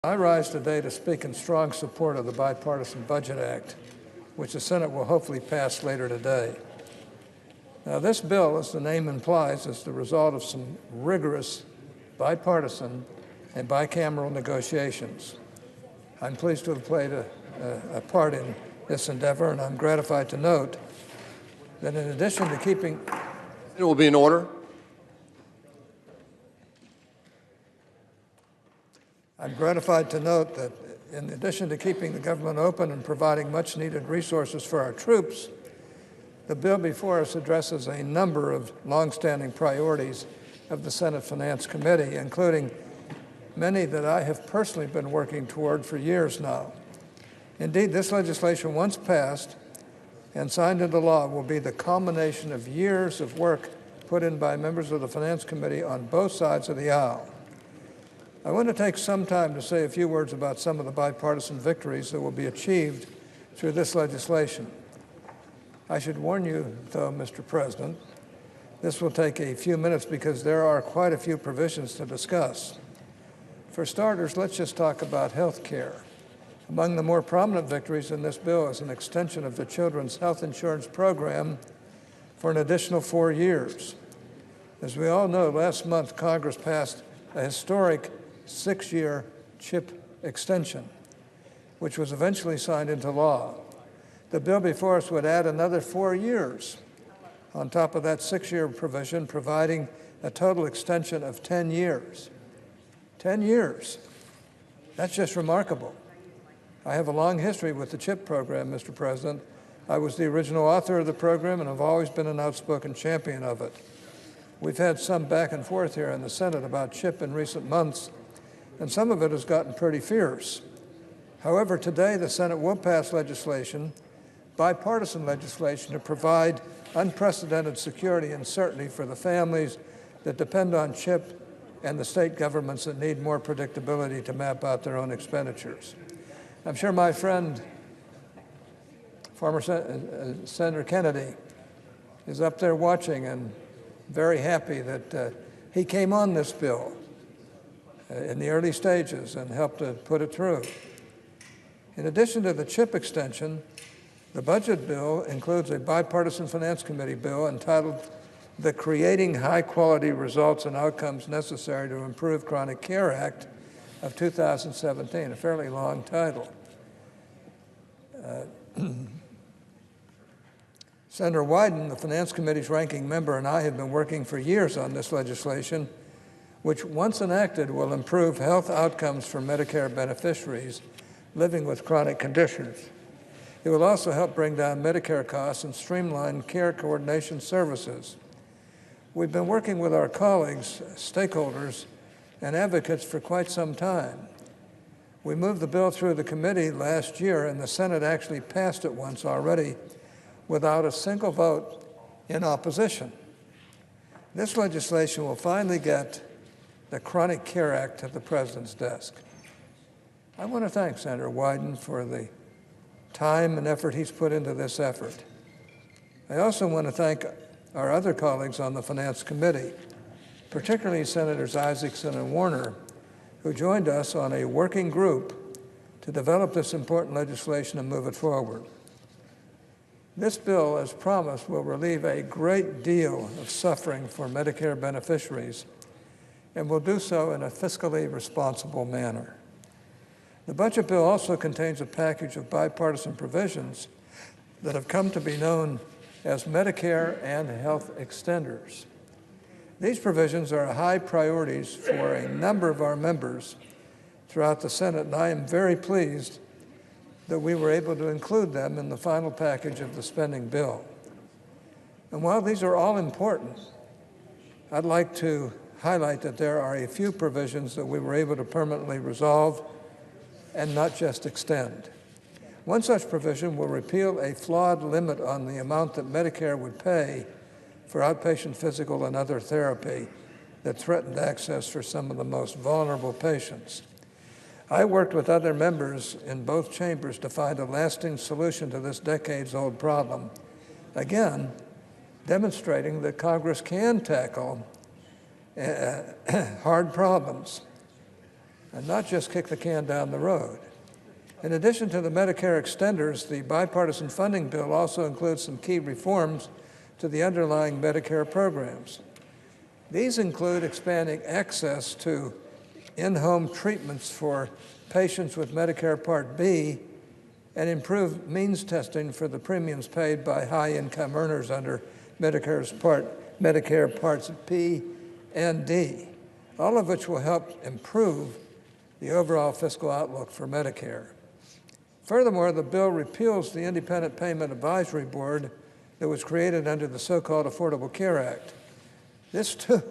I rise today to speak in strong support of the Bipartisan Budget Act, which the Senate will hopefully pass later today. Now, this bill, as the name implies, is the result of some rigorous bipartisan and bicameral negotiations. I'm pleased to have played a part in this endeavor, and I'm gratified to note that in addition to keeping... It will be in order. I'm gratified to note that in addition to keeping the government open and providing much-needed resources for our troops, the bill before us addresses a number of longstanding priorities of the Senate Finance Committee, including many that I have personally been working toward for years now. Indeed, this legislation, once passed and signed into law, will be the culmination of years of work put in by members of the Finance Committee on both sides of the aisle. I want to take some time to say a few words about some of the bipartisan victories that will be achieved through this legislation. I should warn you, though, Mr. President, this will take a few minutes because there are quite a few provisions to discuss. For starters, let's just talk about health care. Among the more prominent victories in this bill is an extension of the Children's Health Insurance Program for an additional 4 years. As we all know, last month Congress passed a historic 6-year CHIP extension, which was eventually signed into law. The bill before us would add another 4 years on top of that 6-year provision, providing a total extension of 10 years. 10 years. That's just remarkable. I have a long history with the CHIP program, Mr. President. I was the original author of the program and have always been an outspoken champion of it. We've had some back and forth here in the Senate about CHIP in recent months, and some of it has gotten pretty fierce. However, today the Senate will pass legislation, bipartisan legislation, to provide unprecedented security and certainty for the families that depend on CHIP and the state governments that need more predictability to map out their own expenditures. I'm sure my friend, former Senator Kennedy, is up there watching and very happy that he came on this bill in the early stages and helped to put it through. In addition to the CHIP extension, the budget bill includes a bipartisan Finance Committee bill entitled the Creating High-Quality Results and Outcomes Necessary to Improve Chronic Care Act of 2017, a fairly long title. Senator Wyden, the Finance Committee's ranking member, and I have been working for years on this legislation, which, once enacted, will improve health outcomes for Medicare beneficiaries living with chronic conditions. It will also help bring down Medicare costs and streamline care coordination services. We've been working with our colleagues, stakeholders, and advocates for quite some time. We moved the bill through the committee last year, and the Senate actually passed it once already without a single vote in opposition. This legislation will finally get the Chronic Care Act to the President's desk. I want to thank Senator Wyden for the time and effort he's put into this effort. I also want to thank our other colleagues on the Finance Committee, particularly Senators Isaacson and Warner, who joined us on a working group to develop this important legislation and move it forward. This bill, as promised, will relieve a great deal of suffering for Medicare beneficiaries and will do so in a fiscally responsible manner. The budget bill also contains a package of bipartisan provisions that have come to be known as Medicare and health extenders. These provisions are high priorities for a number of our members throughout the Senate, and I am very pleased that we were able to include them in the final package of the spending bill. And while these are all important, I'd like to highlight that there are a few provisions that we were able to permanently resolve and not just extend. One such provision will repeal a flawed limit on the amount that Medicare would pay for outpatient physical and other therapy that threatened access for some of the most vulnerable patients. I worked with other members in both chambers to find a lasting solution to this decades-old problem, again, demonstrating that Congress can tackle hard problems. and not just kick the can down the road. In addition to the Medicare extenders, the bipartisan funding bill also includes some key reforms to the underlying Medicare programs. These include expanding access to in-home treatments for patients with Medicare Part B and improved means testing for the premiums paid by high-income earners under Medicare Parts P and D, all of which will help improve the overall fiscal outlook for Medicare. Furthermore, the bill repeals the Independent Payment Advisory Board that was created under the so-called Affordable Care Act. This, too,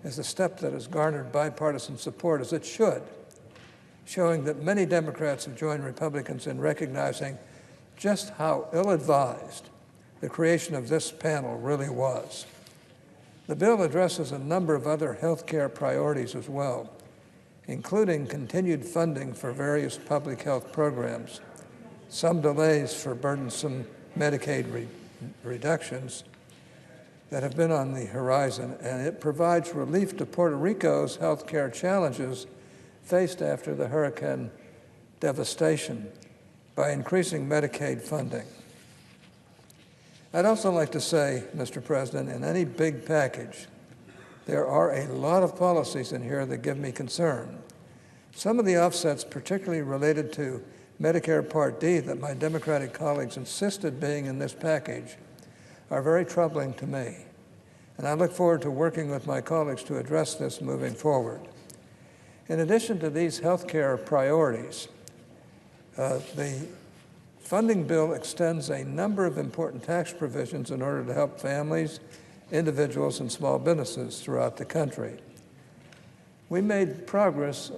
is a step that has garnered bipartisan support, as it should, showing that many Democrats have joined Republicans in recognizing just how ill-advised the creation of this panel really was. The bill addresses a number of other health care priorities as well, including continued funding for various public health programs, some delays for burdensome Medicaid reductions that have been on the horizon, and it provides relief to Puerto Rico's health care challenges faced after the hurricane devastation by increasing Medicaid funding. I'd also like to say, Mr. President, in any big package, there are a lot of policies in here that give me concern. Some of the offsets, particularly related to Medicare Part D, that my Democratic colleagues insisted being in this package, are very troubling to me. And I look forward to working with my colleagues to address this moving forward. In addition to these health care priorities, the funding bill extends a number of important tax provisions in order to help families, individuals, and small businesses throughout the country. We made progress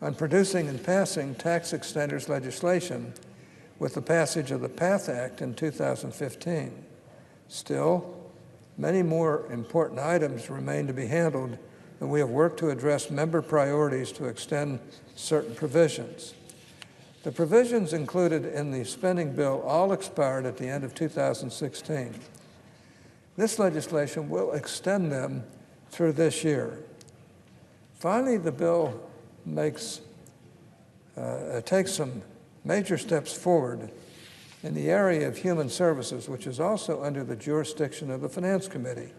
on producing and passing tax extenders legislation with the passage of the PATH Act in 2015. Still, many more important items remain to be handled, and we have worked to address member priorities to extend certain provisions. The provisions included in the spending bill all expired at the end of 2016. This legislation will extend them through this year. Finally, the bill takes some major steps forward in the area of human services, which is also under the jurisdiction of the Finance Committee.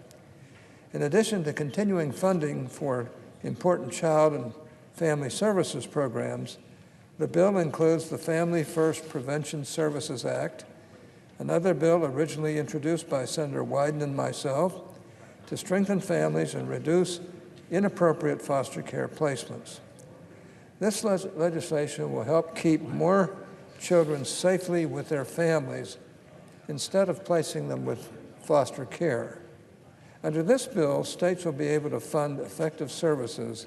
In addition to continuing funding for important child and family services programs, the bill includes the Family First Prevention Services Act, another bill originally introduced by Senator Wyden and myself to strengthen families and reduce inappropriate foster care placements. This legislation will help keep more children safely with their families instead of placing them with foster care. Under this bill, states will be able to fund effective services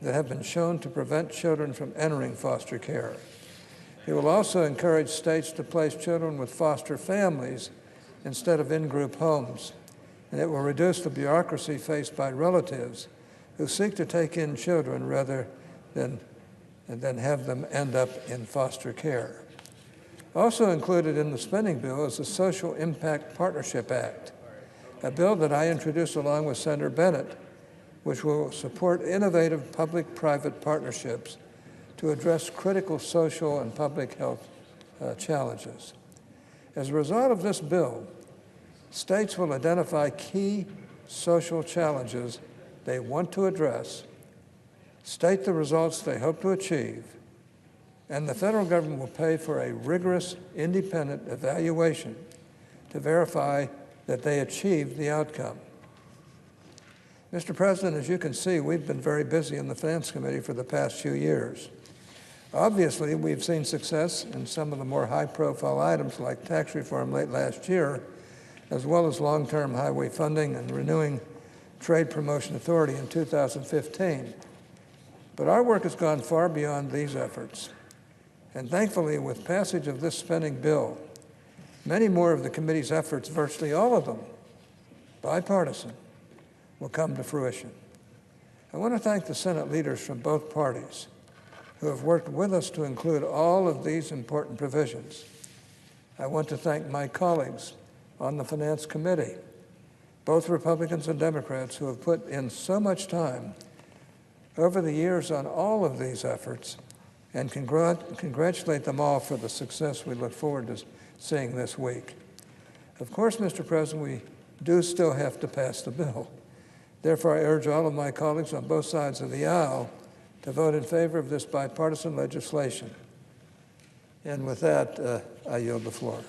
that have been shown to prevent children from entering foster care. It will also encourage states to place children with foster families instead of in-group homes, and it will reduce the bureaucracy faced by relatives who seek to take in children rather than have them end up in foster care. Also included in the spending bill is the Social Impact Partnership Act, a bill that I introduced along with Senator Bennett, which will support innovative public-private partnerships to address critical social and public health challenges. As a result of this bill, states will identify key social challenges they want to address, state the results they hope to achieve, and the federal government will pay for a rigorous, independent evaluation to verify that they achieved the outcome. Mr. President, as you can see, we've been very busy in the Finance Committee for the past few years. Obviously, we've seen success in some of the more high-profile items like tax reform late last year, as well as long-term highway funding and renewing Trade Promotion Authority in 2015. But our work has gone far beyond these efforts. And thankfully, with passage of this spending bill, many more of the committee's efforts, virtually all of them, bipartisan, will come to fruition. I want to thank the Senate leaders from both parties who have worked with us to include all of these important provisions. I want to thank my colleagues on the Finance Committee, both Republicans and Democrats, who have put in so much time over the years on all of these efforts and congratulate them all for the success we look forward to seeing this week. Of course, Mr. President, we do still have to pass the bill. Therefore, I urge all of my colleagues on both sides of the aisle to vote in favor of this bipartisan legislation. And with that, I yield the floor.